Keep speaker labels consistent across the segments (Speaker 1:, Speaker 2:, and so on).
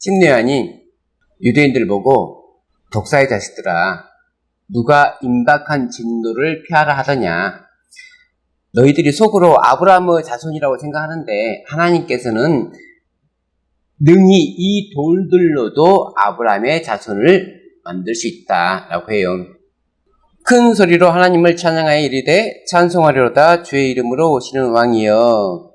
Speaker 1: 심내한이 유대인들 보고 독사의 자식들아, 누가 임박한 진노를 피하라 하더냐. 너희들이 속으로 아브라함의 자손이라고 생각하는데 하나님께서는 능히 이 돌들로도 아브라함의 자손을 만들 수 있다라고 해요. 큰 소리로 하나님을 찬양하여 이르되 찬송하리로다 주의 이름으로 오시는 왕이여.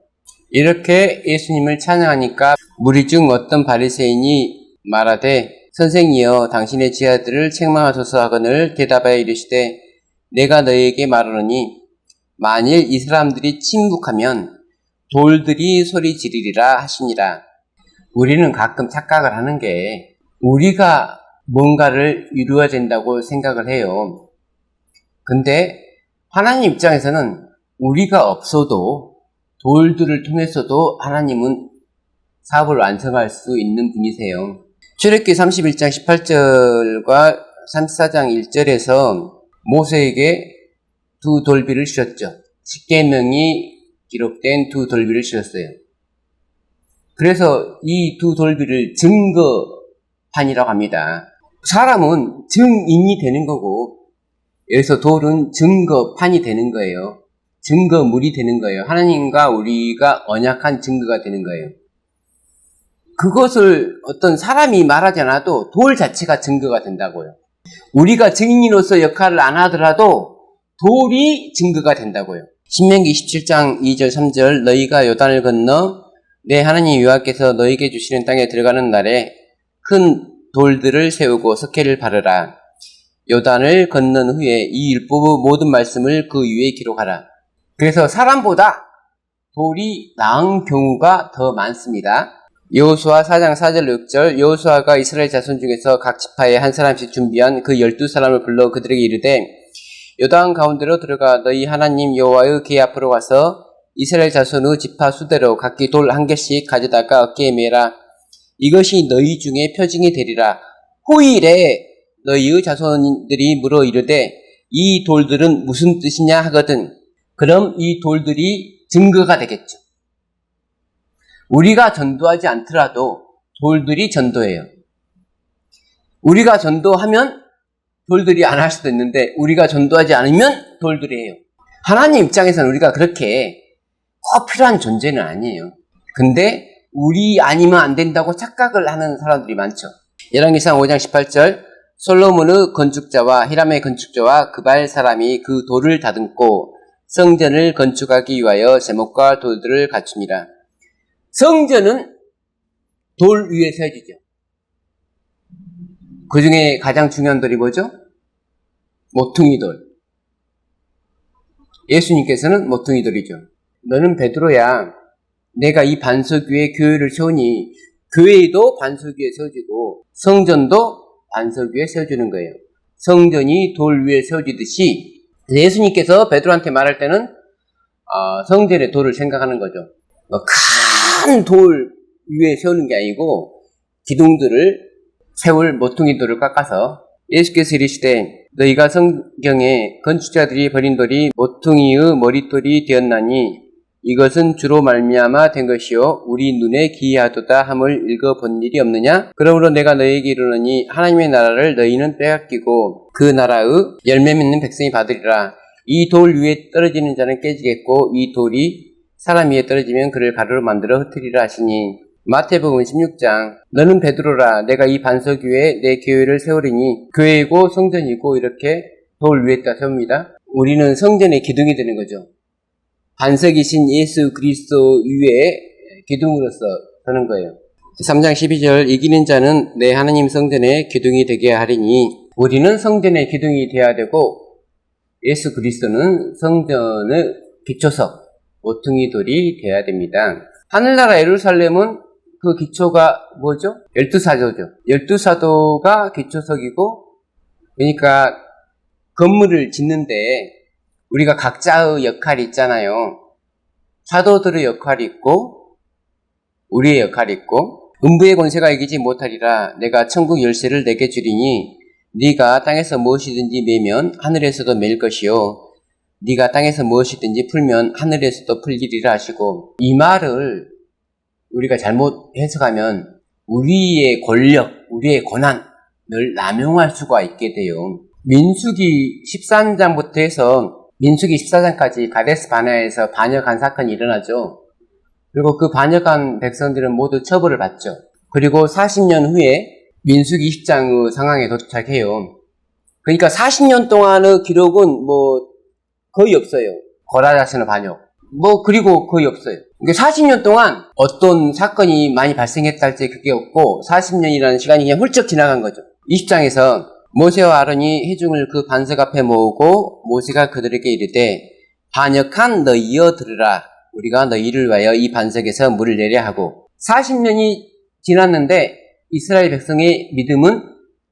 Speaker 1: 이렇게 예수님을 찬양하니까 무리 중 어떤 바리새인이 말하되 선생이여 당신의 제자들을 책망하소서 하거늘 대답하여 이르시되 내가 너희에게 말하노니 만일 이 사람들이 침묵하면 돌들이 소리 지르리라 하시니라. 우리는 가끔 착각을 하는 게 우리가 뭔가를 이루어야 된다고 생각을 해요. 근데 하나님 입장에서는 우리가 없어도 돌들을 통해서도 하나님은 사업을 완성할 수 있는 분이세요. 출애굽기 31장 18절과 34장 1절에서 모세에게 두 돌비를 주셨죠. 십계명이 기록된 두 돌비를 주셨어요. 그래서 이 두 돌비를 증거판이라고 합니다. 사람은 증인이 되는 거고 여기서 돌은 증거판이 되는 거예요. 증거물이 되는 거예요. 하나님과 우리가 언약한 증거가 되는 거예요. 그것을 어떤 사람이 말하지 않아도 돌 자체가 증거가 된다고요. 우리가 증인으로서 역할을 안 하더라도 돌이 증거가 된다고요. 신명기 27장 2절 3절 너희가 요단을 건너 내 하나님 여호와께서 너희에게 주시는 땅에 들어가는 날에 큰 돌들을 세우고 석회를 바르라. 요단을 건넌 후에 이 율법의 모든 말씀을 그 위에 기록하라. 그래서 사람보다 돌이 나은 경우가 더 많습니다. 여호수아 4장 4절 6절 여호수아가 이스라엘 자손 중에서 각 지파에 한 사람씩 준비한 그 12사람을 불러 그들에게 이르되 요단 가운데로 들어가 너희 하나님 여호와의 궤 앞으로 가서 이스라엘 자손의 지파 수대로 각기 돌 한 개씩 가져다가 어깨에 매라. 이것이 너희 중에 표징이 되리라. 후일에 너희의 자손들이 물어 이르되 이 돌들은 무슨 뜻이냐 하거든. 그럼 이 돌들이 증거가 되겠죠. 우리가 전도하지 않더라도 돌들이 전도해요. 우리가 전도하면 돌들이 안 할 수도 있는데 우리가 전도하지 않으면 돌들이 해요. 하나님 입장에서는 우리가 그렇게 꼭 필요한 존재는 아니에요. 근데 우리 아니면 안 된다고 착각을 하는 사람들이 많죠. 열왕기상 5장 18절 솔로몬의 건축자와 히람의 건축자와 그발 사람이 그 돌을 다듬고 성전을 건축하기 위하여 제목과 돌들을 갖춥니다. 성전은 돌 위에 세워지죠. 그 중에 가장 중요한 돌이 뭐죠? 모퉁이 돌. 예수님께서는 모퉁이 돌이죠. 너는 베드로야. 내가 이 반석 위에 교회를 세우니 교회도 반석 위에 세워지고 성전도 반석 위에 세워지는 거예요. 성전이 돌 위에 세워지듯이 예수님께서 베드로한테 말할 때는 성전의 돌을 생각하는 거죠. 큰 돌 위에 세우는 게 아니고 기둥들을 세울 모퉁이 돌을 깎아서 예수께서 이르시되 너희가 성경에 건축자들이 버린 돌이 모퉁이의 머릿돌이 되었나니 이것은 주로 말미암아 된 것이요 우리 눈에 기이하도다 함을 읽어본 일이 없느냐? 그러므로 내가 너희에게 이르노니 하나님의 나라를 너희는 빼앗기고 그 나라의 열매 맺는 백성이 받으리라. 이 돌 위에 떨어지는 자는 깨지겠고 이 돌이 사람 위에 떨어지면 그를 가루로 만들어 흩으리라 하시니 마태복음 16장 너는 베드로라 내가 이 반석 위에 내 교회를 세우리니 교회이고 성전이고 이렇게 돌 위에다 세웁니다. 우리는 성전의 기둥이 되는 거죠. 반석이신 예수 그리스도 위에 기둥으로서 서는 거예요. 3장 12절 이기는 자는 내 하나님 성전의 기둥이 되게 하리니 우리는 성전의 기둥이 되어야 되고 예수 그리스도는 성전의 기초석 모퉁이 돌이 되어야 됩니다. 하늘나라 예루살렘은 그 기초가 뭐죠? 12사도죠. 12사도가 기초석이고 그러니까 건물을 짓는데 우리가 각자의 역할이 있잖아요. 사도들의 역할이 있고 우리의 역할이 있고 음부의 권세가 이기지 못하리라. 내가 천국 열쇠를 내게 주리니 네가 땅에서 무엇이든지 매면 하늘에서도 맬 것이요 네가 땅에서 무엇이든지 풀면 하늘에서도 풀리리라 하시고 이 말을 우리가 잘못 해석하면 우리의 권력, 우리의 권한을 남용할 수가 있게 돼요. 민수기 13장부터 해서 민수기 14장까지 가데스 바네아에서 반역한 사건이 일어나죠. 그리고 그 반역한 백성들은 모두 처벌을 받죠. 그리고 40년 후에 민수기 20장의 상황에 도착해요. 그러니까 40년 동안의 기록은 거의 없어요. 고라자신의 반역. 그리고 거의 없어요. 그러니까 40년 동안 어떤 사건이 많이 발생했다 할지 그게 없고 40년이라는 시간이 그냥 훌쩍 지나간 거죠. 20장에서 모세와 아론이 회중을 그 반석 앞에 모으고 모세가 그들에게 이르되 반역한 너희여 들으라. 우리가 너희를 위하여 이 반석에서 물을 내려 하고 40년이 지났는데 이스라엘 백성의 믿음은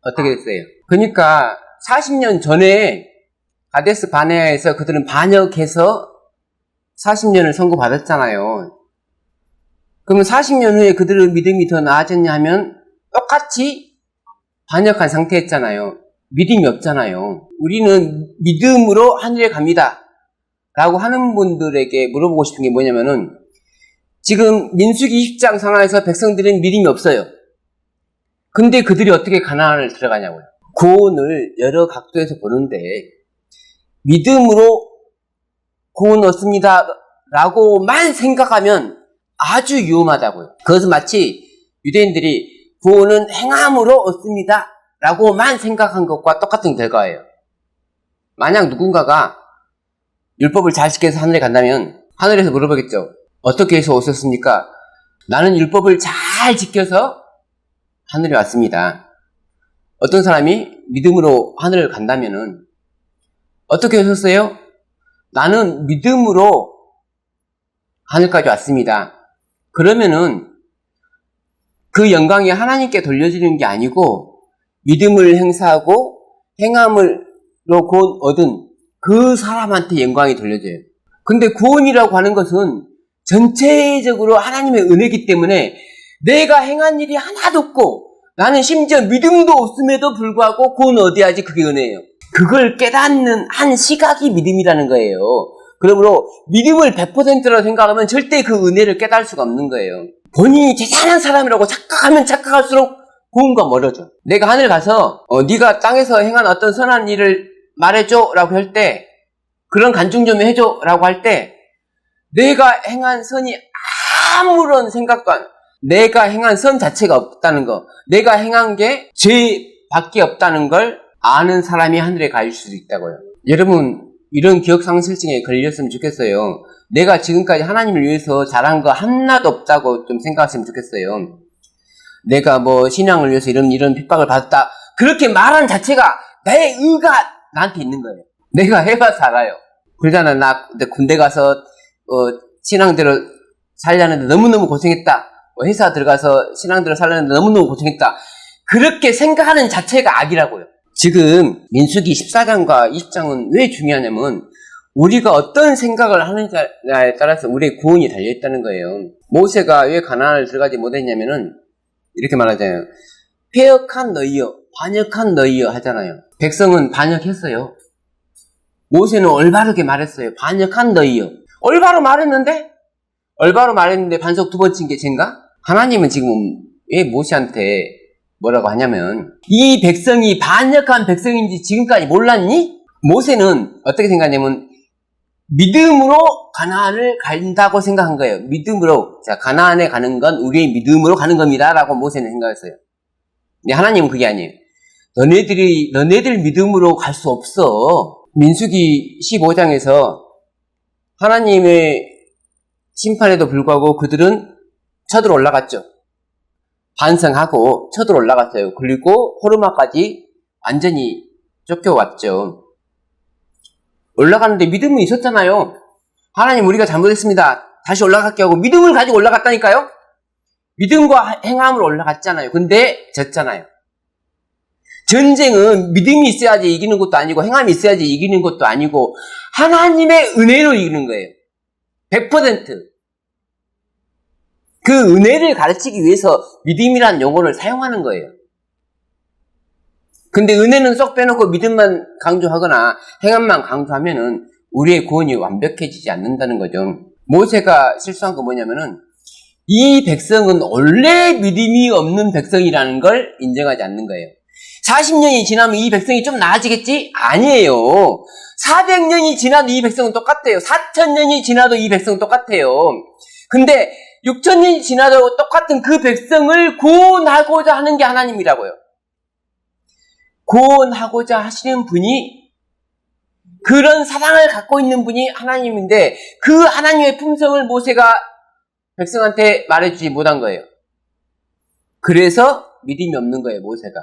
Speaker 1: 어떻게 됐어요? 그러니까 40년 전에 가데스 바네아에서 그들은 반역해서 40년을 선고받았잖아요. 그러면 40년 후에 그들의 믿음이 더 나아졌냐 하면 똑같이 반역한 상태였잖아요. 믿음이 없잖아요. 우리는 믿음으로 하늘에 갑니다 라고 하는 분들에게 물어보고 싶은 게 뭐냐면은 지금 민수기 20장 상황에서 백성들은 믿음이 없어요. 근데 그들이 어떻게 가나안을 들어가냐고요. 구원을 여러 각도에서 보는데 믿음으로 구원 얻습니다 라고만 생각하면 아주 위험하다고요. 그것은 마치 유대인들이 구원은 행함으로 얻습니다 라고만 생각한 것과 똑같은 결과예요. 만약 누군가가 율법을 잘 지켜서 하늘에 간다면 하늘에서 물어보겠죠. 어떻게 해서 오셨습니까? 나는 율법을 잘 지켜서 하늘에 왔습니다. 어떤 사람이 믿음으로 하늘을 간다면은 어떻게 오셨어요? 나는 믿음으로 하늘까지 왔습니다. 그러면은 그 영광이 하나님께 돌려지는 게 아니고 믿음을 행사하고 행함으로 구원 얻은 그 사람한테 영광이 돌려져요. 근데 구원이라고 하는 것은 전체적으로 하나님의 은혜이기 때문에 내가 행한 일이 하나도 없고 나는 심지어 믿음도 없음에도 불구하고 구원 얻어야지 그게 은혜예요. 그걸 깨닫는 한 시각이 믿음이라는 거예요. 그러므로 믿음을 100%라고 생각하면 절대 그 은혜를 깨달을 수가 없는 거예요. 본인이 대단한 사람이라고 착각하면 착각할수록 구원과 멀어져. 내가 하늘 가서 네가 땅에서 행한 어떤 선한 일을 말해줘 라고 할 때, 그런 간증 좀 해줘 라고 할 때 내가 행한 선이 아무런 생각도 안, 내가 행한 선 자체가 없다는 거, 내가 행한 게 죄밖에 없다는 걸 아는 사람이 하늘에 갈 수도 있다고요. 여러분 이런 기억상실증에 걸렸으면 좋겠어요. 내가 지금까지 하나님을 위해서 잘한 거 하나도 없다고 좀 생각했으면 좋겠어요. 내가 신앙을 위해서 이런 핍박을 받았다 그렇게 말하는 자체가 내 의가 나한테 있는 거예요. 내가 해봐서 알아요. 그러잖아. 나 군대 가서 신앙대로 살려는데 너무너무 고생했다. 회사 들어가서 신앙대로 살려는데 너무너무 고생했다. 그렇게 생각하는 자체가 악이라고요. 지금 민수기 14장과 20장은 왜 중요하냐면 우리가 어떤 생각을 하느냐에 따라서 우리의 구원이 달려있다는 거예요. 모세가 왜 가나안을 들어가지 못했냐면은 이렇게 말하잖아요. 패역한 너희여, 반역한 너희여 하잖아요. 백성은 반역했어요. 모세는 올바르게 말했어요. 반역한 너희여. 올바로 말했는데 반석 2번 친 게 쟤인가? 하나님은 지금 왜 모세한테 뭐라고 하냐면 이 백성이 반역한 백성인지 지금까지 몰랐니? 모세는 어떻게 생각하냐면 믿음으로 가나안을 간다고 생각한 거예요. 믿음으로. 자, 가나안에 가는 건 우리의 믿음으로 가는 겁니다 라고 모세는 생각했어요. 근데 하나님은 그게 아니에요. 너네들 믿음으로 갈 수 없어. 민수기 15장에서 하나님의 심판에도 불구하고 그들은 쳐들어 올라갔죠. 반성하고 쳐들어 올라갔어요. 그리고 호르마까지 완전히 쫓겨왔죠. 올라가는데 믿음은 있었잖아요. 하나님 우리가 잘못했습니다. 다시 올라갈게 하고 믿음을 가지고 올라갔다니까요. 믿음과 행함으로 올라갔잖아요. 근데 졌잖아요. 전쟁은 믿음이 있어야지 이기는 것도 아니고 행함이 있어야지 이기는 것도 아니고 하나님의 은혜로 이기는 거예요. 100%. 그 은혜를 가르치기 위해서 믿음이라는 용어를 사용하는 거예요. 근데 은혜는 쏙 빼놓고 믿음만 강조하거나 행함만 강조하면은 우리의 구원이 완벽해지지 않는다는 거죠. 모세가 실수한 거 뭐냐면은 이 백성은 원래 믿음이 없는 백성이라는 걸 인정하지 않는 거예요. 40년이 지나면 이 백성이 좀 나아지겠지? 아니에요. 400년이 지나도 이 백성은 똑같아요. 4000년이 지나도 이 백성은 똑같아요. 근데 6000년이 지나도 똑같은 그 백성을 구원하고자 하는 게 하나님이라고요. 구원하고자 하시는 분이, 그런 사랑을 갖고 있는 분이 하나님인데 그 하나님의 품성을 모세가 백성한테 말해주지 못한 거예요. 그래서 믿음이 없는 거예요, 모세가.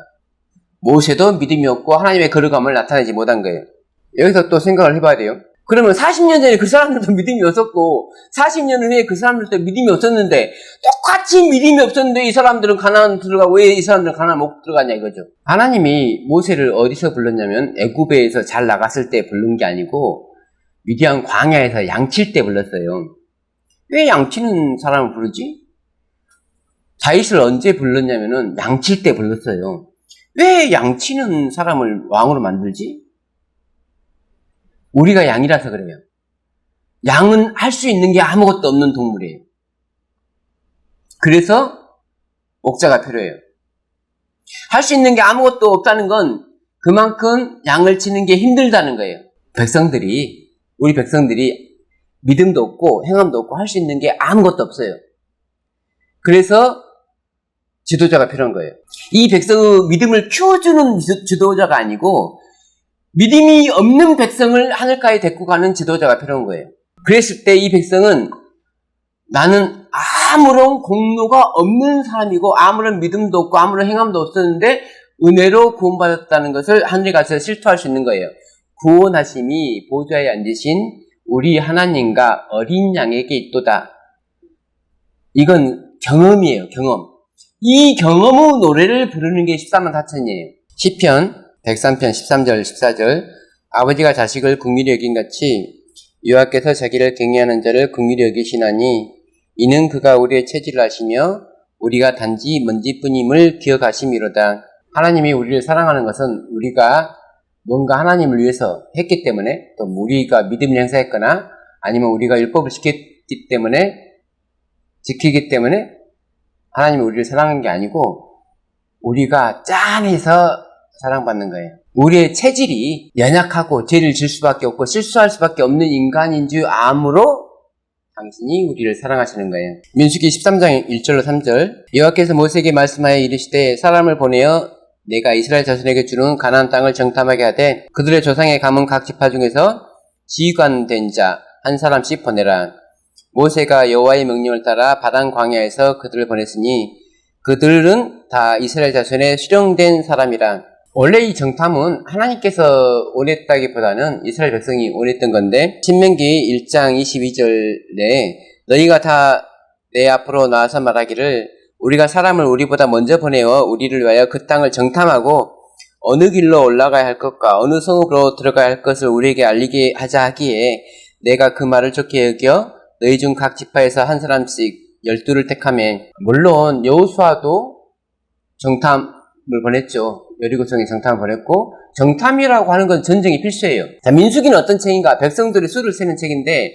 Speaker 1: 모세도 믿음이 없고 하나님의 거룩함을 나타내지 못한 거예요. 여기서 또 생각을 해봐야 돼요. 그러면 40년 전에 그 사람들도 믿음이 없었고 40년 후에 그 사람들도 믿음이 없었는데, 똑같이 믿음이 없었는데 이 사람들은 가나안 들어가고 왜 이 사람들은 가나안 못 들어가냐 이거죠. 하나님이 모세를 어디서 불렀냐면 애굽에서 잘 나갔을 때 부른 게 아니고 미디안 광야에서 양칠 때 불렀어요. 왜 양치는 사람을 부르지? 다윗을 언제 불렀냐면은 양칠 때 불렀어요. 왜 양치는 사람을 왕으로 만들지? 우리가 양이라서 그래요. 양은 할 수 있는 게 아무것도 없는 동물이에요. 그래서 목자가 필요해요. 할 수 있는 게 아무것도 없다는 건 그만큼 양을 치는 게 힘들다는 거예요. 우리 백성들이 믿음도 없고 행함도 없고 할 수 있는 게 아무것도 없어요. 그래서 지도자가 필요한 거예요. 이 백성의 믿음을 키워주는 지도자가 아니고 믿음이 없는 백성을 하늘가에 데리고 가는 지도자가 필요한 거예요. 그랬을 때 이 백성은 나는 아무런 공로가 없는 사람이고 아무런 믿음도 없고 아무런 행함도 없었는데 은혜로 구원받았다는 것을 하늘에 가서 실토할 수 있는 거예요. 구원하심이 보좌에 앉으신 우리 하나님과 어린 양에게 있도다. 이건 경험이에요, 경험. 이 경험의 노래를 부르는 게 14만 4천이에요. 시편 103편 13절 14절 아버지가 자식을 긍휼히 여긴 같이 여호와께서 자기를 경외하는 자를 긍휼히 여기시나니 이는 그가 우리의 체질을 아시며 우리가 단지 먼지뿐임을 기억하심이로다. 하나님이 우리를 사랑하는 것은 우리가 뭔가 하나님을 위해서 했기 때문에, 또 우리가 믿음을 행사했거나 아니면 우리가 율법을 지키기 때문에 하나님이 우리를 사랑하는 게 아니고 우리가 짠해서 사랑받는 거예요. 우리의 체질이 연약하고 죄를 질 수밖에 없고 실수할 수밖에 없는 인간인 줄 암으로 당신이 우리를 사랑하시는 거예요. 민수기 13장 1절로 3절 여호와께서 모세에게 말씀하여 이르시되 사람을 보내어 내가 이스라엘 자손에게 주는 가나안 땅을 정탐하게 하되 그들의 조상의 가문 각 지파 중에서 지휘관된 자 한 사람씩 보내라. 모세가 여호와의 명령을 따라 바단 광야에서 그들을 보냈으니 그들은 다 이스라엘 자손의 수령된 사람이라. 원래 이 정탐은 하나님께서 원했다기보다는 이스라엘 백성이 원했던 건데, 신명기 1장 22절에 너희가 다 내 앞으로 나와서 말하기를 우리가 사람을 우리보다 먼저 보내어 우리를 위하여 그 땅을 정탐하고 어느 길로 올라가야 할 것과 어느 성읍으로 들어가야 할 것을 우리에게 알리게 하자 하기에 내가 그 말을 좋게 여겨 너희 중 각 지파에서 한 사람씩 12를 택하며, 물론 여호수아도 정탐을 보냈죠. 여리고성에 정탐을 보냈고, 정탐이라고 하는 건 전쟁이 필수예요. 자, 민수기는 어떤 책인가? 백성들의 수를 세는 책인데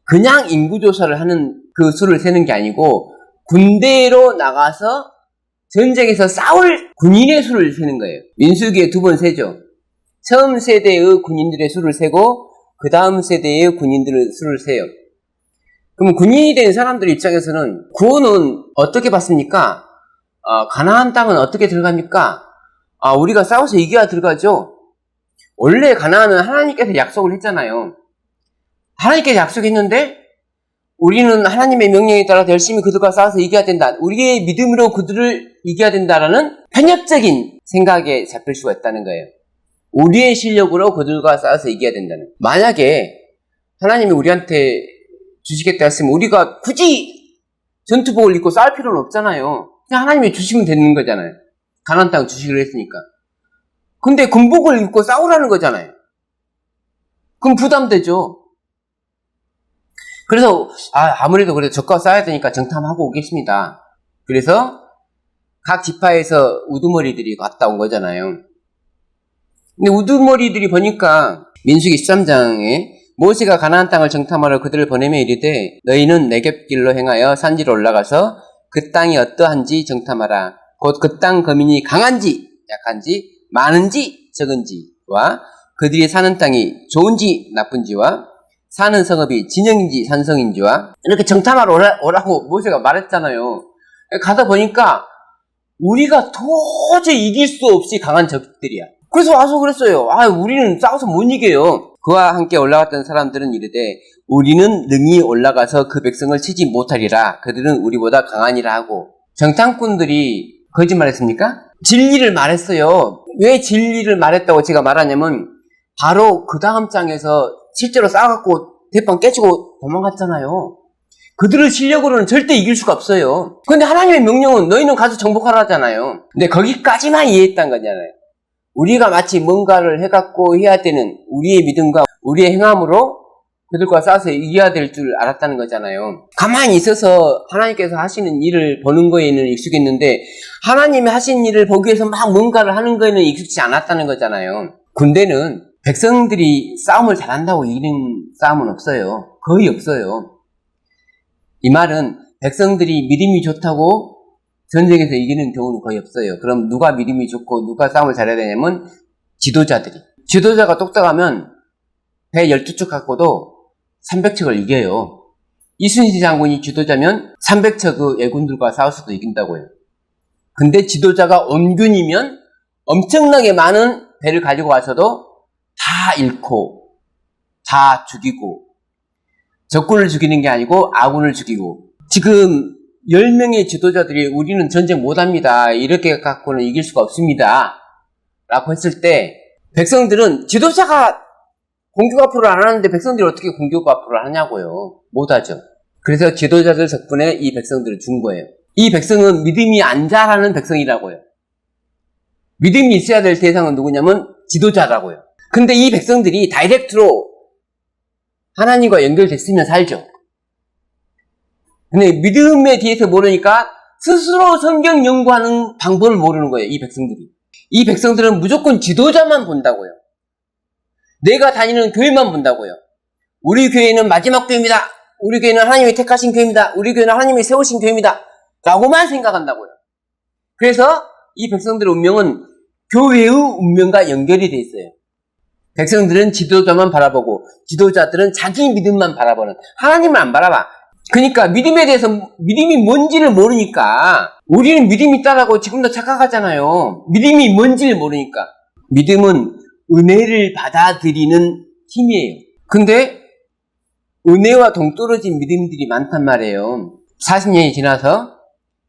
Speaker 1: 그냥 인구조사를 하는 그 수를 세는 게 아니고 군대로 나가서 전쟁에서 싸울 군인의 수를 세는 거예요. 민수기에 2번 세죠. 처음 세대의 군인들의 수를 세고 그 다음 세대의 군인들의 수를 세요. 그럼 군인이 된 사람들 입장에서는 구원은 어떻게 받습니까? 가나안 땅은 어떻게 들어갑니까? 우리가 싸워서 이겨야 들어가죠. 원래 가나안은 하나님께서 약속을 했잖아요. 하나님께서 약속했는데 우리는 하나님의 명령에 따라 열심히 그들과 싸워서 이겨야 된다. 우리의 믿음으로 그들을 이겨야 된다라는 편협적인 생각에 잡힐 수가 있다는 거예요. 우리의 실력으로 그들과 싸워서 이겨야 된다는. 만약에 하나님이 우리한테 주시겠다 했으면 우리가 굳이 전투복을 입고 싸울 필요는 없잖아요. 그냥 하나님이 주시면 되는 거잖아요. 가나안 땅 주시기로 했으니까. 근데 군복을 입고 싸우라는 거잖아요. 그럼 부담되죠. 그래서 아무래도 그래도 적과 싸워야 되니까 정탐하고 오겠습니다. 그래서 각 지파에서 우두머리들이 갔다 온 거잖아요. 근데 우두머리들이 보니까 민수기 13장에 모세가 가나안 땅을 정탐하러 그들을 보내며 이르되 너희는 내겝길로 행하여 산지로 올라가서 그 땅이 어떠한지 정탐하라. 곧 그 땅 거민이 강한지 약한지 많은지 적은지와 그들이 사는 땅이 좋은지 나쁜지와 사는 성읍이 진영인지 산성인지와 이렇게 정탐하러 오라고 모세가 말했잖아요. 가다 보니까 우리가 도저히 이길 수 없이 강한 적들이야. 그래서 와서 그랬어요. 우리는 싸워서 못 이겨요. 그와 함께 올라갔던 사람들은 이르되 우리는 능히 올라가서 그 백성을 치지 못하리라. 그들은 우리보다 강하니라 하고. 정탐꾼들이 거짓말했습니까? 진리를 말했어요. 왜 진리를 말했다고 제가 말하냐면 바로 그 다음 장에서 실제로 싸워갖고 대빵 깨지고 도망갔잖아요. 그들의 실력으로는 절대 이길 수가 없어요. 근데 하나님의 명령은 너희는 가서 정복하라잖아요. 근데 거기까지만 이해했단 거잖아요. 우리가 마치 뭔가를 해갖고 해야 되는 우리의 믿음과 우리의 행함으로 그들과 싸워서 이겨야 될 줄 알았다는 거잖아요. 가만히 있어서 하나님께서 하시는 일을 보는 거에는 익숙했는데 하나님이 하신 일을 보기 위해서 막 뭔가를 하는 거에는 익숙치 않았다는 거잖아요. 군대는 백성들이 싸움을 잘한다고 이기는 싸움은 없어요. 거의 없어요. 이 말은 백성들이 믿음이 좋다고 전쟁에서 이기는 경우는 거의 없어요. 그럼 누가 믿음이 좋고 누가 싸움을 잘해야 되냐면 지도자들이. 지도자가 똑똑하면 배 12척 갖고도 300척을 이겨요. 이순신 장군이 지도자면 300척의 예군들과 싸워서도 이긴다고요. 근데 지도자가 온균이면 엄청나게 많은 배를 가지고 와서도 다 잃고 다 죽이고 적군을 죽이는 게 아니고 아군을 죽이고. 지금 10명의 지도자들이 우리는 전쟁 못합니다. 이렇게 갖고는 이길 수가 없습니다. 라고 했을 때 백성들은 지도자가 공격 앞으로 안 하는데 백성들이 어떻게 공격 앞으로 하냐고요. 못하죠. 그래서 지도자들 덕분에 이 백성들을 준 거예요. 이 백성은 믿음이 안 자라는 백성이라고요. 믿음이 있어야 될 대상은 누구냐면 지도자라고요. 근데 이 백성들이 다이렉트로 하나님과 연결됐으면 살죠. 근데 믿음에 대해서 모르니까 스스로 성경 연구하는 방법을 모르는 거예요. 이 백성들이. 이 백성들은 무조건 지도자만 본다고요. 내가 다니는 교회만 본다고요. 우리 교회는 마지막 교회입니다. 우리 교회는 하나님이 택하신 교회입니다. 우리 교회는 하나님이 세우신 교회입니다. 라고만 생각한다고요. 그래서 이 백성들의 운명은 교회의 운명과 연결이 돼 있어요. 백성들은 지도자만 바라보고 지도자들은 자기 믿음만 바라보는, 하나님을 안 바라봐. 그러니까 믿음에 대해서 믿음이 뭔지를 모르니까 우리는 믿음이 있다라고 지금도 착각하잖아요. 믿음이 뭔지를 모르니까. 믿음은 은혜를 받아들이는 힘이에요. 근데 은혜와 동떨어진 믿음들이 많단 말이에요. 40년이 지나서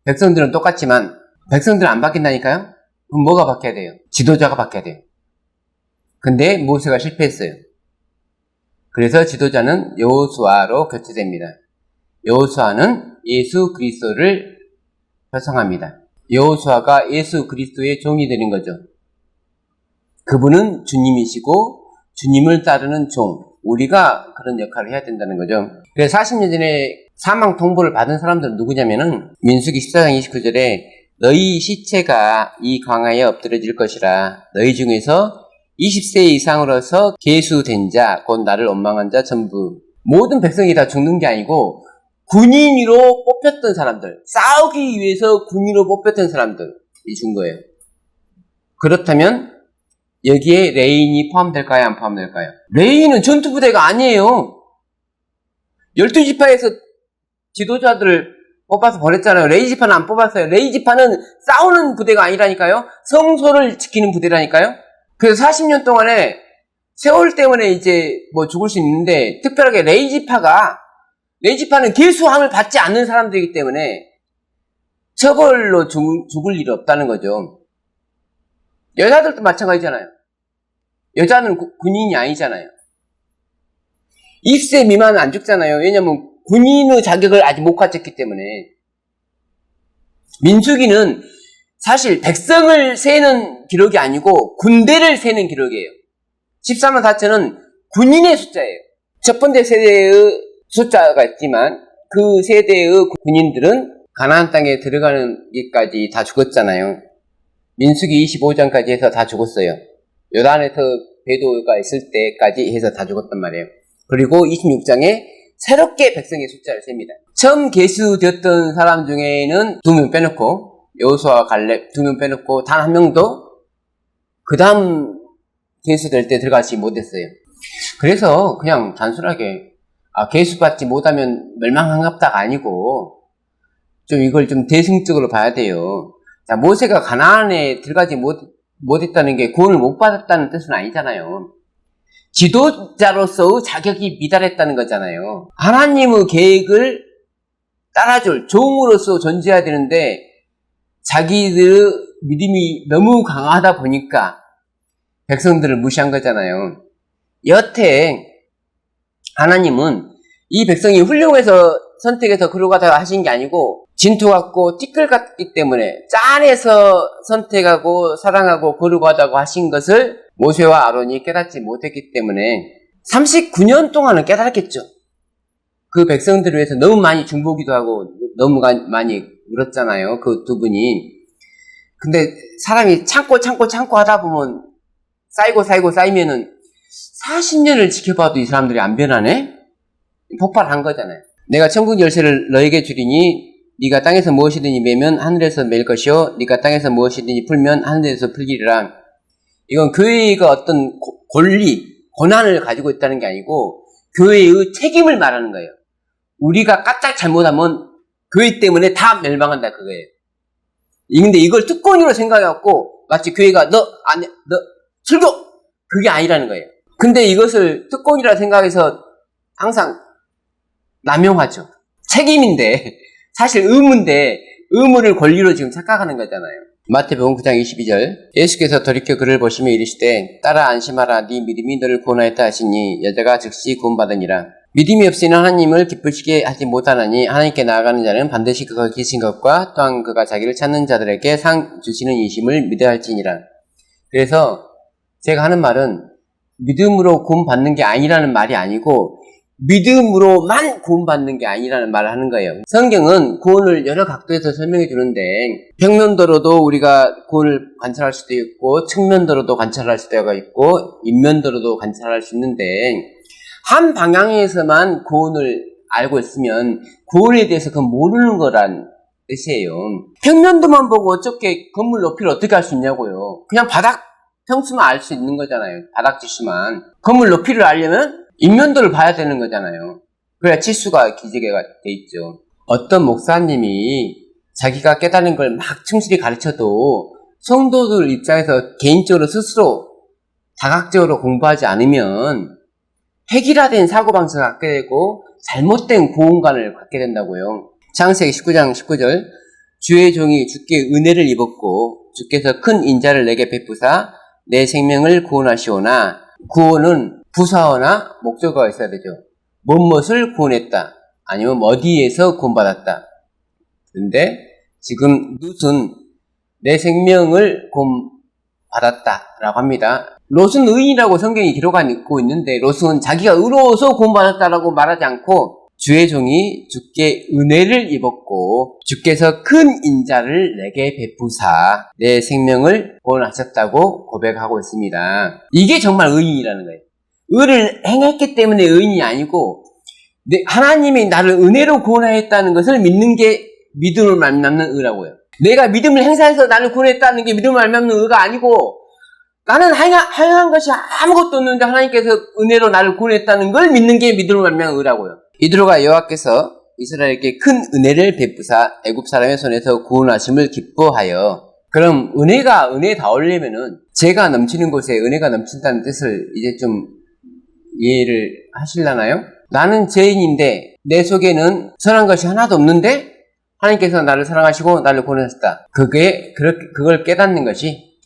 Speaker 1: 백성들은 똑같지만 백성들은 안 바뀐다니까요? 그럼 뭐가 바뀌어야 돼요? 지도자가 바뀌어야 돼요. 근데 모세가 실패했어요. 그래서 지도자는 여호수아로 교체됩니다. 여호수아는 예수 그리스도를 표상합니다. 여호수아가 예수 그리스도의 종이 되는 거죠. 그분은 주님이시고 주님을 따르는 종, 우리가 그런 역할을 해야 된다는 거죠. 그래서 40년 전에 사망 통보를 받은 사람들은 누구냐면은 민수기 14장 29절에 너희 시체가 이 광야에 엎드려질 것이라. 너희 중에서 20세 이상으로서 계수된 자, 곧 나를 원망한 자 전부. 모든 백성이 다 죽는 게 아니고 군인으로 뽑혔던 사람들, 싸우기 위해서 군인으로 뽑혔던 사람들이 준 거예요. 그렇다면 여기에 레인이 포함될까요? 안 포함될까요? 레인은 전투부대가 아니에요. 12지파에서 지도자들을 뽑아서 보냈잖아요. 레이지파는 안 뽑았어요. 레이지파는 싸우는 부대가 아니라니까요. 성소를 지키는 부대라니까요. 그래서 40년 동안에 세월 때문에 이제 뭐 죽을 수 있는데, 특별하게 레이지파는 계수함을 받지 않는 사람들이기 때문에 처벌로 죽을 일이 없다는 거죠. 여자들도 마찬가지잖아요. 여자는 군인이 아니잖아요. 20세 미만은 안 죽잖아요. 왜냐면 군인의 자격을 아직 못 갖췄기 때문에. 민수기는 사실 백성을 세는 기록이 아니고 군대를 세는 기록이에요. 14만 4천은 군인의 숫자예요. 첫 번째 세대의 숫자가 있지만 그 세대의 군인들은 가나안 땅에 들어가는 데까지 다 죽었잖아요. 민수기 25장까지 해서 다 죽었어요. 요단에서 배도가 있을 때까지 해서 다 죽었단 말이에요. 그리고 26장에 새롭게 백성의 숫자를 셉니다. 처음 계수되었던 사람 중에는 2명 빼놓고, 여호수아와 갈렙 2명 빼놓고 단 한 명도 그 다음 계수될 때 들어가지 못했어요. 그래서 그냥 단순하게 계수받지 못하면 멸망한갑다가 아니고 좀 이걸 좀 대승적으로 봐야 돼요. 자, 모세가 가나안에 들어가지 못했다는 게 구원을 못 받았다는 뜻은 아니잖아요. 지도자로서의 자격이 미달했다는 거잖아요. 하나님의 계획을 따라줄 종으로서 존재해야 되는데 자기들의 믿음이 너무 강하다 보니까 백성들을 무시한 거잖아요. 여태 하나님은 이 백성이 훌륭해서 선택해서 그러가다가 하신 게 아니고 진토 같고 띠끌 같기 때문에 짠해서 선택하고 사랑하고 거룩하다고 하신 것을 모세와 아론이 깨닫지 못했기 때문에 39년 동안은 깨달았겠죠. 그 백성들을 위해서 너무 많이 중보기도 하고 너무 많이 울었잖아요. 그 두 분이. 근데 사람이 참고 하다 보면 쌓이면은 40년을 지켜봐도 이 사람들이 안 변하네? 폭발한 거잖아요. 내가 천국 열쇠를 너에게 주리니 네가 땅에서 무엇이든지 매면 하늘에서 맬 것이요 네가 땅에서 무엇이든지 풀면 하늘에서 풀리리라. 이건 교회가 어떤 고난을 가지고 있다는 게 아니고 교회의 책임을 말하는 거예요. 우리가 까짝 잘못하면 교회 때문에 다 멸망한다 그거예요. 근데 이걸 특권으로 생각해갖고 마치 교회가 너 설교! 그게 아니라는 거예요. 근데 이것을 특권이라 생각해서 항상 남용하죠. 책임인데 사실 의무인데 의무를 권리로 지금 착각하는 거잖아요. 마태복음 9장 22절 예수께서 돌이켜 그를 보시며 이르시되 따라 안심하라 네 믿음이 너를 구원하였다 하시니 여자가 즉시 구원받으니라. 믿음이 없이는 하나님을 기쁘시게 하지 못하나니 하나님께 나아가는 자는 반드시 그가 계신 것과 또한 그가 자기를 찾는 자들에게 상 주시는 인심을 믿어야 할지니라. 그래서 제가 하는 말은 믿음으로 구원받는 게 아니라는 말이 아니고 믿음으로만 구원받는 게 아니라는 말을 하는 거예요. 성경은 구원을 여러 각도에서 설명해 주는데 평면도로도 우리가 구원을 관찰할 수도 있고 측면도로도 관찰할 수도 있고 인면도로도 관찰할 수 있는데 한 방향에서만 구원을 알고 있으면 구원에 대해서 그건 모르는 거란 뜻이에요. 평면도만 보고 어떻게 건물 높이를 어떻게 할 수 있냐고요. 그냥 바닥 평수만 알 수 있는 거잖아요. 바닥 지수만. 건물 높이를 알려면 인면도를 봐야 되는 거잖아요. 그래야 치수가 기재가 돼 있죠. 어떤 목사님이 자기가 깨달은 걸 막 충실히 가르쳐도 성도들 입장에서 개인적으로 스스로 다각적으로 공부하지 않으면 획일화된 사고방식을 갖게 되고 잘못된 구원관을 갖게 된다고요. 창세기 19장 19절 주의 종이 주께 은혜를 입었고 주께서 큰 인자를 내게 베푸사 내 생명을 구원하시오나 구원은 부사어나 목적어가 있어야 되죠. 무엇을 구원했다 아니면 어디에서 구원받았다. 그런데 지금 롯은 내 생명을 구원받았다라고 합니다. 롯은 의인이라고 성경이 기록하고 있는데 롯은 자기가 의로워서 구원받았다라고 말하지 않고 주의 종이 주께 은혜를 입었고 주께서 큰 인자를 내게 베푸사 내 생명을 구원하셨다고 고백하고 있습니다. 이게 정말 의인이라는 거예요. 의를 행했기 때문에 의인이 아니고 하나님이 나를 은혜로 구원하였다는 것을 믿는 게 믿음을 말미암는 의라고요. 내가 믿음을 행사해서 나를 구원했다는 게 믿음을 말미암는 의가 아니고 나는 행한 것이 아무것도 없는데 하나님께서 은혜로 나를 구원했다는 걸 믿는 게 믿음을 말미암는 의라고요. 이드로가 여호와께서 이스라엘에게 큰 은혜를 베푸사 애굽 사람의 손에서 구원하심을 기뻐하여. 그럼 은혜가 은혜다우려면은 재가 넘치는 곳에 은혜가 넘친다는 뜻을 이제 좀 이해를 하시려나요? 나는 죄인인데 내 속에는 선한 것이 하나도 없는데 하나님께서 나를 사랑하시고 나를 구원하셨다. 그걸 깨닫는 것이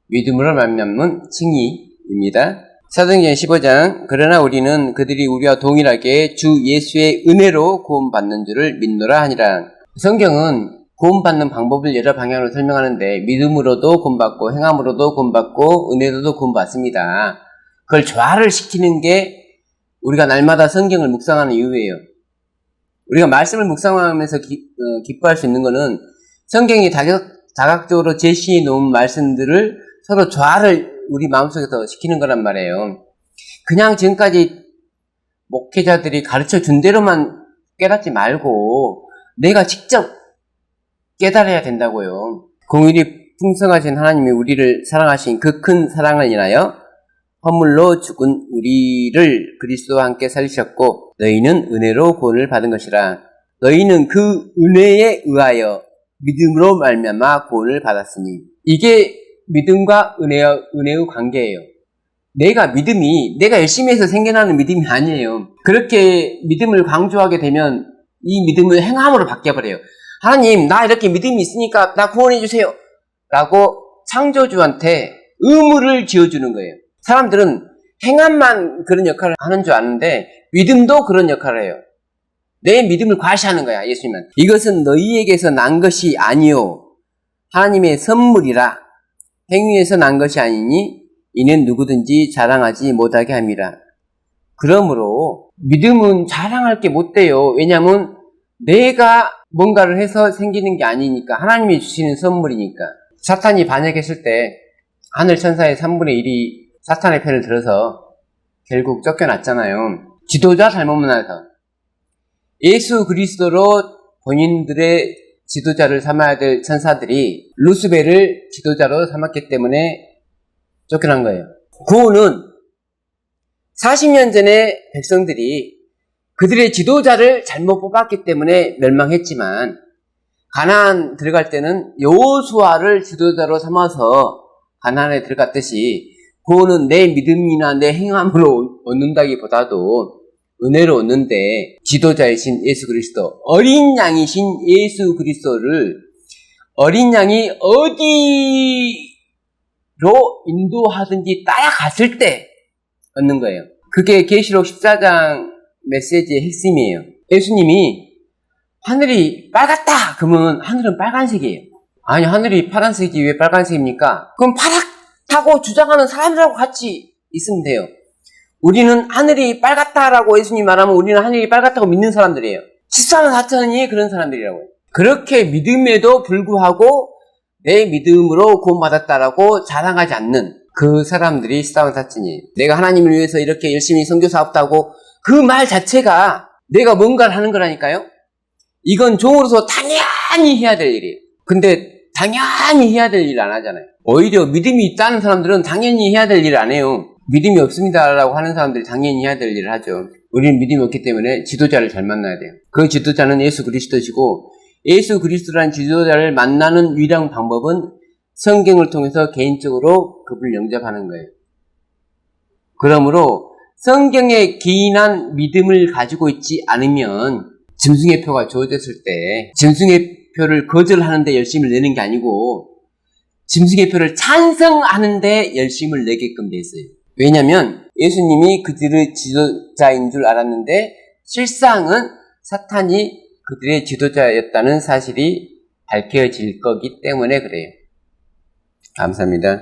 Speaker 1: 믿음으로 말미암는 칭의입니다. 사도행전 15장 그러나 우리는 그들이 우리와 동일하게 주 예수의 은혜로 구원받는 줄을 믿노라 하니라. 성경은 구원받는 방법을 여러 방향으로 설명하는데 믿음으로도 구원받고 행함으로도 구원받고 은혜로도 구원받습니다. 그걸 조화를 시키는 게 우리가 날마다 성경을 묵상하는 이유예요. 우리가 말씀을 묵상하면서 기뻐할 수 있는 것은 성경이 다각적으로 제시해 놓은 말씀들을 서로 조화를 우리 마음속에서 시키는 거란 말이에요. 그냥 지금까지 목회자들이 가르쳐 준 대로만 깨닫지 말고 내가 직접 깨달아야 된다고요. 공일이 풍성하신 하나님이 우리를 사랑하신 그 큰 사랑을 인하여 허물로 죽은 우리를 그리스도와 함께 살리셨고 너희는 은혜로 구원을 받은 것이라. 너희는 그 은혜에 의하여 믿음으로 말미암아 구원을 받았으니. 이게 믿음과 은혜의 관계예요. 내가 열심히 해서 생겨나는 믿음이 아니에요. 그렇게 믿음을 강조하게 되면 이 믿음을 행함으로 바뀌어버려요. 하나님, 나 이렇게 믿음이 있으니까 나 구원해주세요 라고 창조주한테 의무를 지어주는 거예요. 사람들은 행함만 그런 역할을 하는 줄 아는데 믿음도 그런 역할을 해요. 내 믿음을 과시하는 거야, 예수님은. 이것은 너희에게서 난 것이 아니요 하나님의 선물이라. 행위에서 난 것이 아니니 이는 누구든지 자랑하지 못하게 함이라. 그러므로 믿음은 자랑할 게 못 돼요. 왜냐하면 내가 뭔가를 해서 생기는 게 아니니까. 하나님이 주시는 선물이니까. 사탄이 반역했을 때 하늘 천사의 3분의 1이 사탄의 편을 들어서 결국 쫓겨났잖아요. 지도자 잘못 만나서. 예수 그리스도로 본인들의 지도자를 삼아야 될 천사들이 루스벨을 지도자로 삼았기 때문에 쫓겨난 거예요. 구원은 40년 전에 백성들이 그들의 지도자를 잘못 뽑았기 때문에 멸망했지만 가나안 들어갈 때는 여호수아를 지도자로 삼아서 가나안에 들어갔듯이 구원은 내 믿음이나 내 행함으로 얻는다기보다도 은혜로 얻는데 지도자이신 예수 그리스도, 어린 양이신 예수 그리스도를 어린 양이 어디로 인도하든지 따라갔을 때 얻는 거예요. 그게 계시록 14장 메시지의 핵심이에요. 예수님이 하늘이 빨갛다 그러면 하늘은 빨간색이에요. 아니, 하늘이 파란색이 왜 빨간색입니까? 그럼 파랗다고 주장하는 사람들하고 같이 있으면 돼요. 우리는 하늘이 빨갛다라고 예수님이 말하면 우리는 하늘이 빨갛다고 믿는 사람들이에요. 14만 4천이 그런 사람들이라고요. 그렇게 믿음에도 불구하고 내 믿음으로 구원받았다라고 자랑하지 않는 그 사람들이 14만 4천이에요. 내가 하나님을 위해서 이렇게 열심히 선교사업도 하고 그 말 자체가 내가 뭔가를 하는 거라니까요. 이건 종으로서 당연히 해야 될 일이에요. 근데 당연히 해야 될 일을 안 하잖아요. 오히려 믿음이 있다는 사람들은 당연히 해야 될 일을 안 해요. 믿음이 없습니다라고 하는 사람들이 당연히 해야 될 일을 하죠. 우리는 믿음이 없기 때문에 지도자를 잘 만나야 돼요. 그 지도자는 예수 그리스도시고 예수 그리스도라는 지도자를 만나는 유일한 방법은 성경을 통해서 개인적으로 그분을 영접하는 거예요. 그러므로 성경에 기인한 믿음을 가지고 있지 않으면 짐승의 표가 주어졌을 때 짐승의 표를 거절하는데 열심을 내는 게 아니고 짐승의 표를 찬성하는데 열심을 내게끔 돼 있어요. 왜냐하면 예수님이 그들의 지도자인 줄 알았는데 실상은 사탄이 그들의 지도자였다는 사실이 밝혀질 거기 때문에 그래요. 감사합니다.